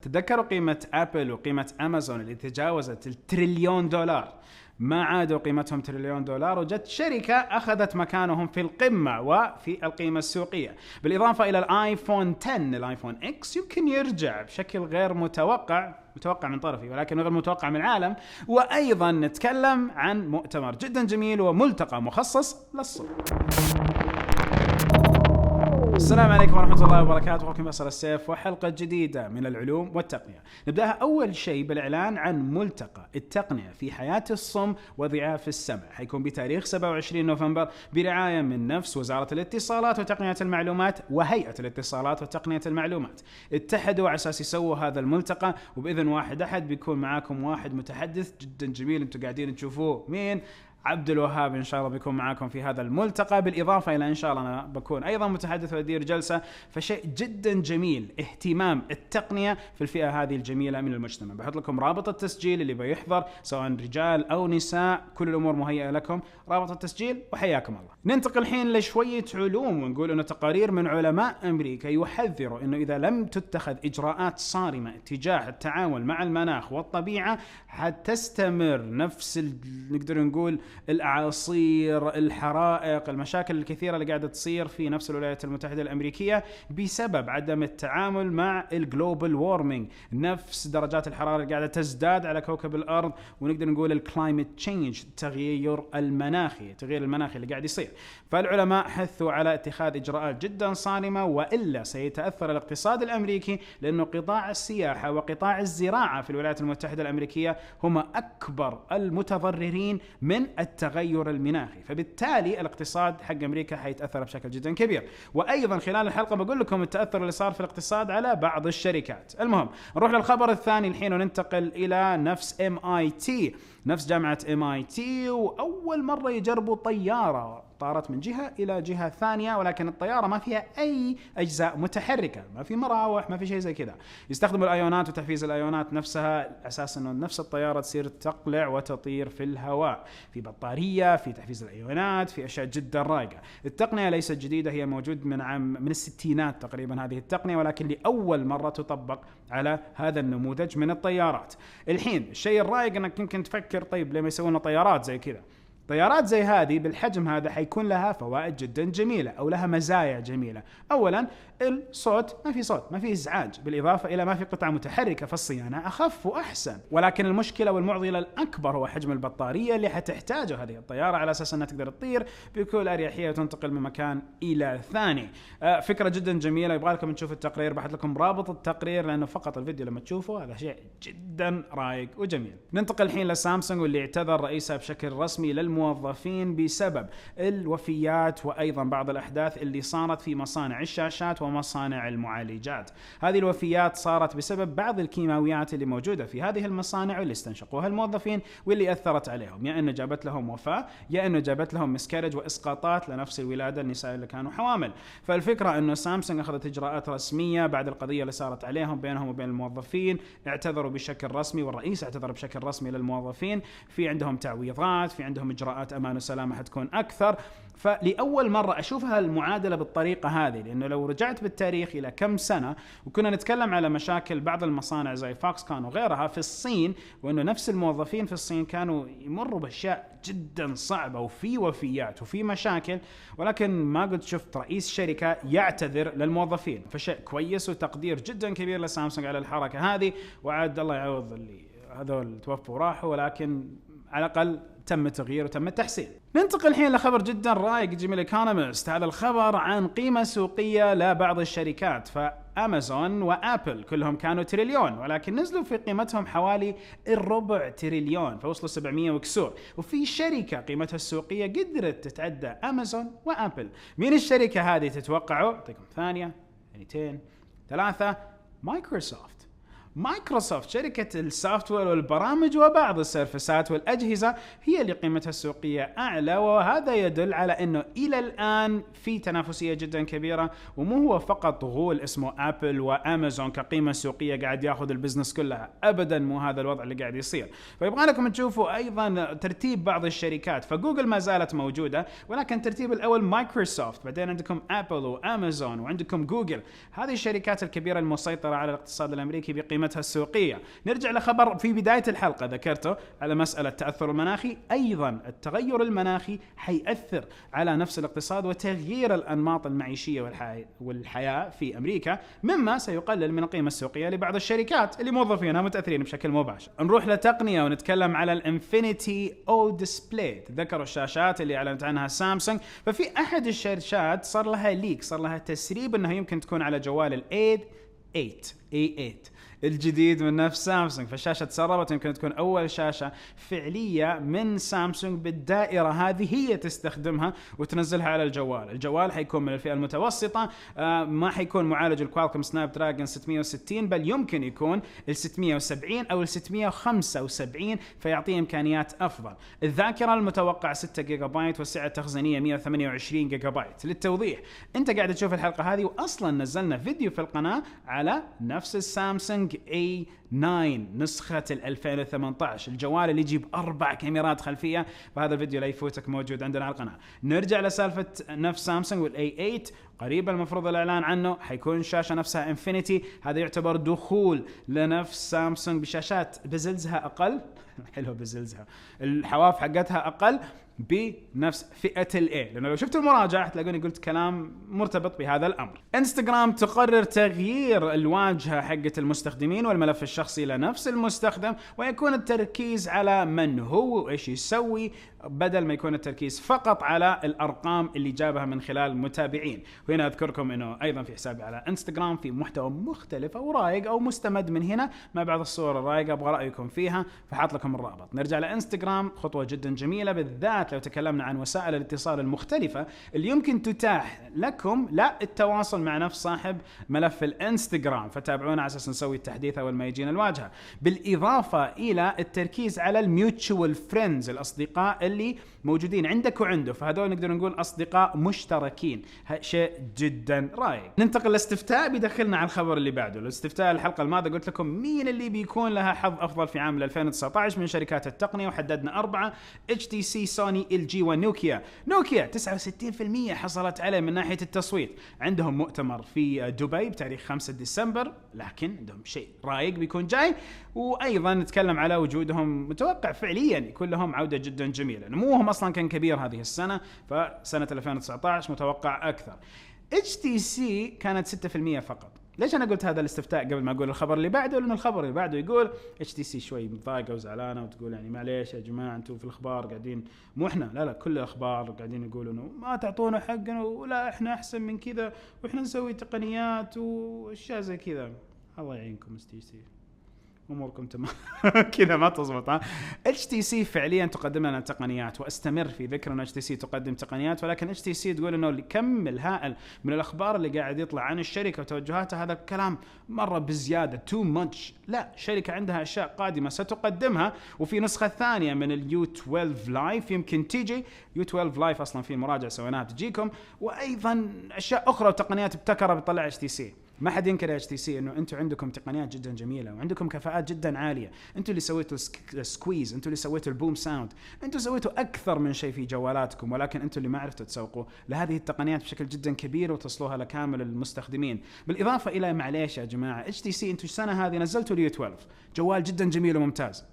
تذكروا قيمة أبل وقيمة أمازون اللي تجاوزت $1,000,000,000، ما عادوا قيمتهم $1,000,000,000 وجت شركة أخذت مكانهم في القمة وفي القيمة السوقية. بالإضافة إلى الآيفون 10 الآيفون إكس يمكن يرجع بشكل غير متوقع من طرفي ولكن غير متوقع من العالم. وأيضا نتكلم عن مؤتمر جدا جميل وملتقى مخصص للصور. السلام عليكم ورحمة الله وبركاته، أخوكم باسل السيف وحلقة جديدة من العلوم والتقنية. نبدأها أول شيء بالإعلان عن ملتقى التقنية في حياة الصم وضعاف السمع، حيكون بتاريخ 27 نوفمبر برعاية من نفس وزارة الاتصالات وتقنية المعلومات وهيئة الاتصالات وتقنية المعلومات. اتحدوا على أساس يسووا هذا الملتقى، وبإذن واحد أحد بيكون معاكم واحد متحدث جدا جميل انتم قاعدين تشوفوه، مين؟ عبد الوهاب إن شاء الله بيكون معاكم في هذا الملتقى. بالإضافة إلى إن شاء الله أنا بكون أيضا متحدث وأدير جلسة، فشيء جدا جميل اهتمام التقنية في الفئة هذه الجميلة من المجتمع. بحط لكم رابط التسجيل اللي بيحضر سواء رجال أو نساء، كل الأمور مهيئة لكم، رابط التسجيل وحياكم الله. ننتقل الحين لشوية علوم ونقول أنه تقارير من علماء أمريكا يحذروا أنه إذا لم تتخذ إجراءات صارمة تجاه التعامل مع المناخ والطبيعة حتستمر نفس نقدر نقول الأعاصير، الحرائق، المشاكل الكثيرة اللي قاعدة تصير في نفس الولايات المتحدة الأمريكية بسبب عدم التعامل مع الجلوبال وورمينج، نفس درجات الحرارة اللي قاعدة تزداد على كوكب الأرض، ونقدر نقول الكلايمت تشينج، التغير المناخي اللي قاعد يصير. فالعلماء حثوا على اتخاذ إجراءات جدا صارمة وإلا سيتأثر الاقتصاد الأمريكي، لأنه قطاع السياحة وقطاع الزراعة في الولايات المتحدة الأمريكية هما أكبر المتضررين من التغير المناخي، فبالتالي الاقتصاد حق أمريكا حيتأثر بشكل جدا كبير. وأيضا خلال الحلقة بقول لكم التأثر اللي صار في الاقتصاد على بعض الشركات. المهم نروح للخبر الثاني الحين وننتقل إلى نفس MIT، نفس جامعة MIT، وأول مرة يجربوا طيارة طارت من جهة إلى جهة ثانية، ولكن الطيارة ما فيها أي أجزاء متحركة، ما في مراوح، ما في شيء زي كذا. يستخدموا الأيونات وتحفيز الأيونات نفسها أساس أنه نفس الطيارة تصير تقلع وتطير في الهواء، في بطارية، في تحفيز الأيونات، في أشياء جدا رائعة. التقنية ليست جديدة، هي موجود من الستينات تقريبا هذه التقنية، ولكن لأول مرة تطبق على هذا النموذج من الطيارات. الحين الشيء الرائع أنك يمكن تفكر طيب لما يسوون طيارات زي كذا، طيارات زي هذه بالحجم هذا حيكون لها فوائد جدا جميلة أو لها مزايا جميلة. أولا الصوت، ما في صوت، ما في إزعاج، بالإضافة إلى ما في قطعة متحركة، فالصيانة أخف وأحسن. ولكن المشكلة والمعضلة الأكبر هو حجم البطارية اللي حتحتاجه هذه الطيارة على أساس أنها تقدر تطير بكل أريحية وتنتقل من مكان إلى ثاني. فكرة جدا جميلة، يبغى لكم تشوفوا التقرير، بحط لكم رابط التقرير لأنه فقط الفيديو لما تشوفه هذا شيء جدا رايق وجميل. ننتقل الحين لسامسونج واللي اعتذر رئيسها بشكل رسمي للموظفين بسبب الوفيات وأيضا بعض الأحداث اللي صارت في مصانع الشاشات ومصانع المعالجات. هذه الوفيات صارت بسبب بعض الكيماويات اللي موجودة في هذه المصانع واللي استنشقوها الموظفين واللي أثرت عليهم، يا إنه جابت لهم وفاة يا إنه جابت لهم مسكرج وإسقاطات لنفس الولادة النساء اللي كانوا حوامل. فالفكرة إنه سامسونج أخذت إجراءات رسمية بعد القضية اللي صارت عليهم بينهم وبين الموظفين، اعتذروا بشكل رسمي والرئيس اعتذر بشكل رسمي للموظفين، في عندهم تعويضات، في عندهم إجراءات أمان وسلامة حتكون أكثر. فلأول مرة أشوفها المعادلة بالطريقة هذه، لأنه لو رجعت بالتاريخ إلى كم سنة وكنا نتكلم على مشاكل بعض المصانع زي فوكسكون وغيرها في الصين، وأنه نفس الموظفين في الصين كانوا يمروا بأشياء جدا صعبة وفي وفيات وفي مشاكل، ولكن ما قد شفت رئيس شركة يعتذر للموظفين، فشيء كويس وتقدير جدا كبير لسامسونج على الحركة هذه. وعاد الله يعوض اللي هذول توفوا وراحوا، ولكن على الأقل تم التغيير وتم التحسين. ننتقل الحين لخبر جدا رائع جميل ايكونومست. هذا الخبر عن قيمة سوقية لبعض الشركات، فأمازون وآبل كلهم كانوا تريليون، ولكن نزلوا في قيمتهم حوالي الربع تريليون، فوصلوا 700 وكسور. وفي شركة قيمتها السوقية قدرت تتعدى أمازون وآبل. مين الشركة هذه تتوقعوا؟ أعطيكم ثانية، ثانيتين، ثلاثة. مايكروسوفت شركة السوفتوير والبرامج وبعض السيرفسات والأجهزة هي اللي قيمتها السوقية أعلى، وهذا يدل على أنه إلى الآن في تنافسية جدا كبيرة، ومو هو فقط غول اسمه أبل وأمازون كقيمة سوقية قاعد ياخذ البزنس كلها، أبدا مو هذا الوضع اللي قاعد يصير. فيبغى لكم تشوفوا أيضا ترتيب بعض الشركات، فجوجل ما زالت موجودة ولكن ترتيب الأول مايكروسوفت، بعدين عندكم أبل وأمازون وعندكم جوجل. هذه الشركات الكبيرة المسيطرة على الاقتصاد الأمريكي بقيمة قيمتها السوقية. نرجع لخبر في بداية الحلقة ذكرته على مسألة التأثر المناخي. أيضا التغير المناخي حيأثر على نفس الاقتصاد وتغيير الأنماط المعيشية والحياة في أمريكا، مما سيقلل من القيمة السوقية لبعض الشركات اللي موظفينها متأثرين بشكل مباشر. نروح لتقنية ونتكلم على الانفينيتي او ديسبلاي. ذكروا الشاشات اللي اعلنت عنها سامسونج، ففي احد الشاشات صار لها ليك، صار لها تسريب انها يمكن تكون على جوال الاي 8 الجديد من نفس سامسونج. فالشاشة تسربت، يمكن تكون أول شاشة فعلية من سامسونج بالدائرة هذه هي تستخدمها وتنزلها على الجوال. الجوال حيكون من الفئة المتوسطة، ما حيكون معالج الكوالكوم سناب دراجون 660، بل يمكن يكون ال 670 أو ال 675، فيعطي إمكانيات أفضل. الذاكرة المتوقع 6 جيجا بايت، والسعة التخزينية 128 جيجا بايت. للتوضيح، أنت قاعد تشوف الحلقة هذه، وأصلا نزلنا فيديو في القناة على نفس السامسونج A9 نسخة 2018، الجوال اللي يجيب 4 كاميرات خلفية. فهذا الفيديو لا يفوتك، موجود عندنا على القناة. نرجع لسالفة نفس سامسونج والاي 8. قريبا المفروض الإعلان عنه، حيكون شاشة نفسها انفينيتي. هذا يعتبر دخول لنفس سامسونج بشاشات بزلزها أقل حلو بزلزها، الحواف حقتها أقل بنفس فئة الاي، لأنه لو شفت المراجعة تلاقوني قلت كلام مرتبط بهذا الأمر. انستغرام تقرر تغيير الواجهة حقة المستخدمين والملف الشخصي لنفس المستخدم، ويكون التركيز على من هو وإيش يسوي، بدل ما يكون التركيز فقط على الأرقام اللي جابها من خلال المتابعين. وهنا أذكركم أنه أيضا في حسابي على انستغرام في محتوى مختلف أو رايق أو مستمد من هنا مع بعض الصور الرايقة، أبغى رأيكم فيها، فحاط لكم الرابط. نرجع لانستغرام، خطوة جدا جميلة، بالذات لو تكلمنا عن وسائل الاتصال المختلفة اللي يمكن تتاح لكم التواصل مع نفس صاحب ملف الانستغرام، فتابعونا على أساس نسوي التحديث أول ما يجينا الواجهة. بالإضافة إلى التركيز على الميوتشوال فريندز، الأصدقاء اللي موجودين عندك وعنده، فهذول نقدر نقول أصدقاء مشتركين، شيء جدا رايق. ننتقل لاستفتاء بيدخلنا على الخبر اللي بعده. الاستفتاء الحلقة الماضية قلت لكم مين اللي بيكون لها حظ أفضل في عام 2019 من شركات التقنية، وحددنا 4: HTC، سوني، LG، ونوكيا. نوكيا 69% حصلت عليه من ناحية التصويت. عندهم مؤتمر في دبي بتاريخ 5 ديسمبر، لكن عندهم شيء رايق بيكون جاي، وأيضا نتكلم على وجودهم متوقع فعليا يكون لهم عودة جدا جميلة. نموهم أصلا كان كبير هذه السنة، فسنة 2019 متوقع أكثر. HTC كانت 6% فقط. ليش أنا قلت هذا الاستفتاء قبل ما أقول الخبر اللي بعده؟ لأن الخبر اللي بعده يقول HTC شوي مضايقة وزعلانة، وتقول يعني معليش يا جماعة أنتوا في الأخبار قاعدين، مو إحنا، لا كل الأخبار قاعدين يقولوا إنه ما تعطونا حقنا، ولا إحنا أحسن من كذا، وإحنا نسوي تقنيات وأشياء زي كذا. الله يعينكم HTC، اموركم تمام كذا ما تزبط. HTC فعليا تقدم لنا تقنيات، واستمر في ذكر ان HTC تقدم تقنيات، ولكن HTC تقول انه الكم الهائل من الاخبار اللي قاعد يطلع عن الشركه وتوجهاتها هذا الكلام مره بزياده، تو ماتش. لا، الشركه عندها اشياء قادمه ستقدمها، وفي نسخه ثانيه من اليو 12 لايف يمكن تيجي. يو 12 لايف اصلا في مراجعه سويناها تجيكم، وايضا اشياء اخرى وتقنيات ابتكرها بتطلع HTC. ما حد ينكر HTC انه انتم عندكم تقنيات جدا جميله، وعندكم كفاءات جدا عاليه. انتم اللي سويتوا سكويز، انتم اللي سويتوا البوم ساوند، انتم سويتوا اكثر من شيء في جوالاتكم، ولكن انتم اللي ما عرفتوا تسوقوا لهذه التقنيات بشكل جدا كبير وتصلوها لكامل المستخدمين. بالاضافه الى معليش يا جماعه HTC، انتم السنه هذه نزلتوا اليو 12 جوال جدا جميل وممتاز،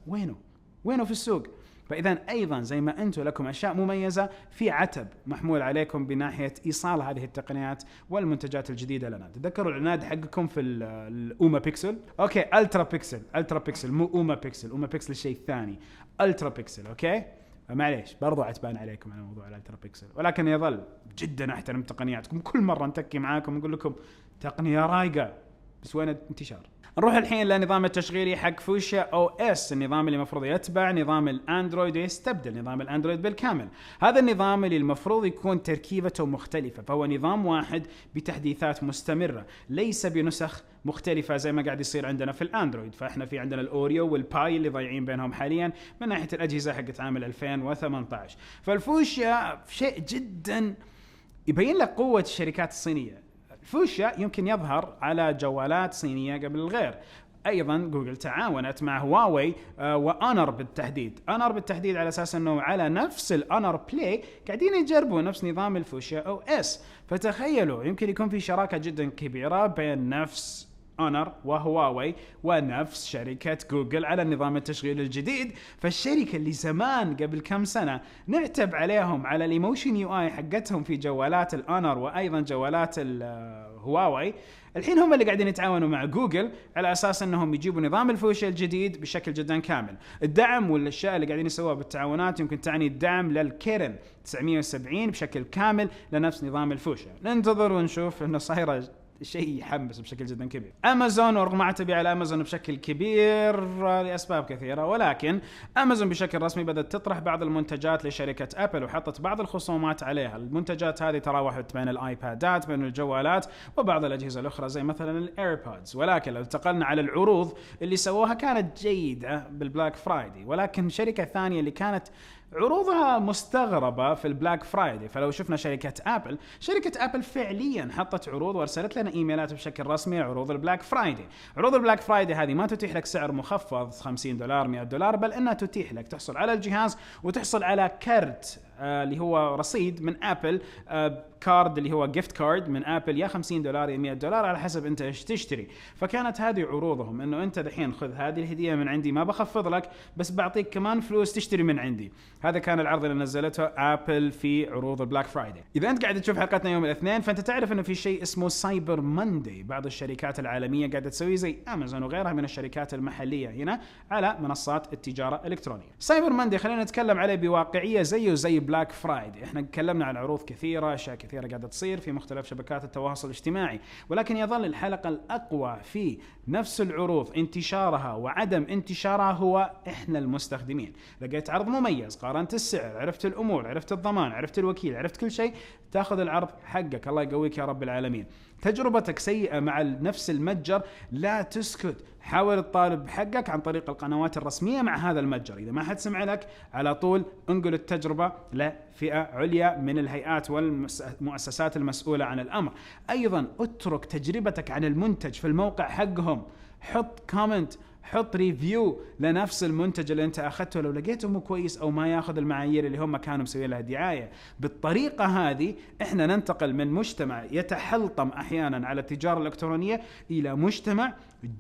وينه في السوق؟ فإذا أيضا زي ما أنتم لكم أشياء مميزة، في عتب محمول عليكم بناحية إيصال هذه التقنيات والمنتجات الجديدة لنا. تذكروا العناد حقكم في الأوما بيكسل، أوكي، ألترا بيكسل مو أوما بيكسل شيء ثاني، ألترا بيكسل، أوكي. معليش برضو عتبان عليكم على موضوع الألترا بيكسل، ولكن يظل جدا أحترم تقنياتكم. كل مرة نتكي معاكم نقول لكم تقنية رايقة، بس وين انتشار؟ نروح الحين لنظام التشغيلي حق فوشيا او اس، النظام اللي المفروض يتبع نظام الاندرويد ويستبدل نظام الاندرويد بالكامل. هذا النظام اللي المفروض يكون تركيبته مختلفة، فهو نظام واحد بتحديثات مستمرة، ليس بنسخ مختلفة زي ما قاعد يصير عندنا في الاندرويد. فاحنا في عندنا الاوريو والباي اللي ضايعين بينهم حاليا من ناحية الأجهزة حقت عام 2018. فالفوشيا شيء جدا يبين لك قوة الشركات الصينية. فوشيا يمكن يظهر على جوالات صينية قبل الغير. أيضا جوجل تعاونت مع هواوي وأنر بالتحديد على أساس أنه على نفس الأنر بلاي قاعدين يجربوا نفس نظام الفوشيا أو اس. فتخيلوا يمكن يكون في شراكة جدا كبيرة بين نفس اونر وهواوي ونفس شركة جوجل على النظام التشغيل الجديد. فالشركة اللي زمان قبل كم سنة نعتب عليهم على الايموشن يو اي حقتهم في جوالات الاونر وايضا جوالات الهواوي، الحين هم اللي قاعدين يتعاونوا مع جوجل على اساس انهم يجيبوا نظام الفوشيا الجديد بشكل جدا كامل. الدعم والاشياء اللي قاعدين يسووها بالتعاونات يمكن تعني الدعم للكيرن 970 بشكل كامل لنفس نظام الفوشيا. ننتظر ونشوف انه صايره شيء يحمس بشكل جدا كبير. امازون، ورغم اعتبي على امازون بشكل كبير لاسباب كثيره، ولكن امازون بشكل رسمي بدات تطرح بعض المنتجات لشركه ابل وحطت بعض الخصومات عليها. المنتجات هذه تراوحت بين الايبادات، بين الجوالات وبعض الاجهزه الاخرى زي مثلا الايربودز. ولكن لو انتقلنا على العروض اللي سووها كانت جيده بالبلاك فرايدي، ولكن شركه ثانيه اللي كانت عروضها مستغربة في البلاك فرايدي. فلو شفنا شركة أبل فعليا حطت عروض وارسلت لنا إيميلات بشكل رسمي عروض البلاك فرايدي. عروض البلاك فرايدي هذه ما تتيح لك سعر مخفض $50 $100، بل أنها تتيح لك تحصل على الجهاز وتحصل على كارت اللي هو رصيد من أبل، كارد اللي هو جيفت كارد من أبل، يا $50 يا $100 على حسب أنت إيش تشتري. فكانت هذه عروضهم، إنه أنت دحين خذ هذه الهدية من عندي، ما بخفض لك بس بعطيك كمان فلوس تشتري من عندي. هذا كان العرض اللي نزلته أبل في عروض البلاك فرايدي. إذا أنت قاعد تشوف حلقتنا يوم الاثنين فأنت تعرف إنه في شيء اسمه سايبر ماندي. بعض الشركات العالمية قاعدة تسوي زي أمازون وغيرها من الشركات المحلية هنا على منصات التجارة الإلكترونية. سايبر ماندي خلينا نتكلم عليه بواقعية زيه زي بلاك فرايدي. احنا تكلمنا عن عروض كثيرة، أشياء كثيرة قاعدة تصير في مختلف شبكات التواصل الاجتماعي، ولكن يظل الحلقة الأقوى في نفس العروض انتشارها وعدم انتشارها هو إحنا المستخدمين. لقيت عرض مميز، قارنت السعر، عرفت الأمور، عرفت الضمان، عرفت الوكيل، عرفت كل شيء، تاخذ العرض حقك. الله يقويك يا رب العالمين. تجربتك سيئة مع نفس المتجر، لا تسكت، حاول تطالب حقك عن طريق القنوات الرسمية مع هذا المتجر. إذا ما حد سمع لك على طول انقل التجربة لفئة عليا من الهيئات والمؤسسات المسؤولة عن الأمر. أيضا اترك تجربتك عن المنتج في الموقع حقهم، حط كومنت، حط ريفيو لنفس المنتج اللي انت اخذته لو لقيته مو كويس او ما ياخذ المعايير اللي هم كانوا مسويين لها دعايه. بالطريقه هذه احنا ننتقل من مجتمع يتحلطم احيانا على التجاره الالكترونيه الى مجتمع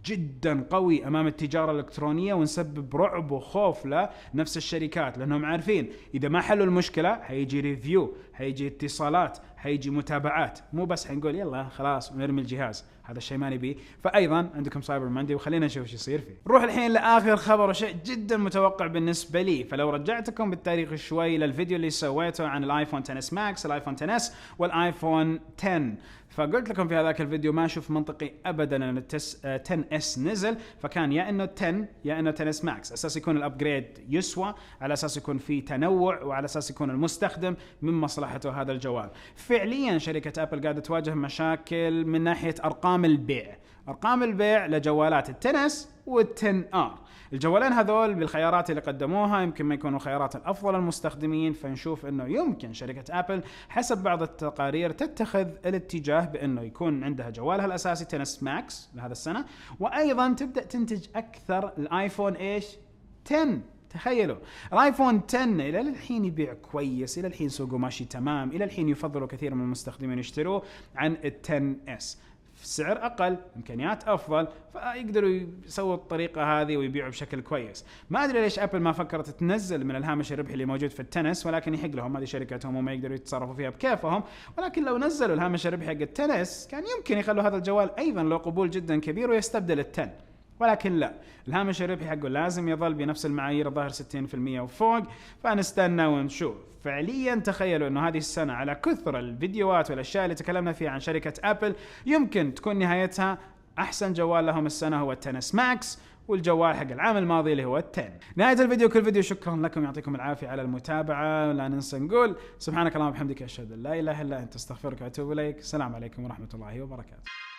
جدا قوي امام التجاره الالكترونيه، ونسبب رعب وخوف لنفس الشركات، لانهم عارفين اذا ما حلوا المشكله حيجي ريفيو، حيجي اتصالات، حيجي متابعات، مو بس حنقول يلا خلاص ونرمي الجهاز. هذا الشيء ما نبيه. فايضا عندكم سايبر ماندي وخلينا نشوف ايش يصير فيه. نروح الحين لاخر خبر وشيء جدا متوقع بالنسبه لي. فلو رجعتكم بالتاريخ شوي للفيديو اللي سويته عن الايفون 10 ماكس، الايفون 10 والايفون 10، فقلت لكم في هذاك الفيديو ما اشوف منطقي ابدا ان ال 10 اس نزل، فكان يا انه 10 يا انه 10 ماكس، اساس يكون الابجريد يسوى، على اساس يكون في تنوع، وعلى اساس يكون المستخدم من مصلحته هذا الجوال. فعليا شركه ابل قاعده تواجه مشاكل من ناحيه ارقام البيع لجوالات ال 10 اس وال 10 ار. الجوالين هذول بالخيارات اللي قدموها يمكن ما يكونوا خيارات الافضل للمستخدمين، فنشوف انه يمكن شركه ابل حسب بعض التقارير تتخذ الاتجاه بانه يكون عندها جوالها الاساسي 10 ماكس لهذا السنه، وايضا تبدا تنتج اكثر الايفون 10. تخيلوا الايفون 10 الى الحين يبيع كويس، الى الحين سوقه ماشي تمام، الى الحين يفضلوا كثير من المستخدمين يشتروه عن ال 10 اس. سعر أقل، إمكانيات أفضل، فيقدروا يسووا الطريقة هذه ويبيعوا بشكل كويس. ما أدري ليش أبل ما فكرت تنزل من الهامش الربحي اللي موجود في التنس، ولكن يحق لهم، هذه شركتهم وما يقدروا يتصرفوا فيها بكيفهم. ولكن لو نزلوا الهامش الربحي حق التنس كان يمكن يخلوا هذا الجوال أيضا له قبول جدا كبير ويستبدل التن. ولكن لا، الهامش الربحي حقه لازم يظل بنفس المعايير، الظاهر 60% وفوق، فنستنى ونشوف. فعليا تخيلوا انه هذه السنة على كثر الفيديوهات والاشياء اللي تكلمنا فيها عن شركة ابل يمكن تكون نهايتها احسن جوال لهم السنة هو ال 10 ماكس، والجوال حق العام الماضي اللي هو ال 10. نهاية الفيديو كل فيديو، شكرا لكم، يعطيكم العافية على المتابعة. لا ننسى نقول سبحانك اللهم وبحمدك، اشهد ان لا اله الا انت، استغفرك واتوب اليك. السلام عليكم ورحمة الله وبركاته.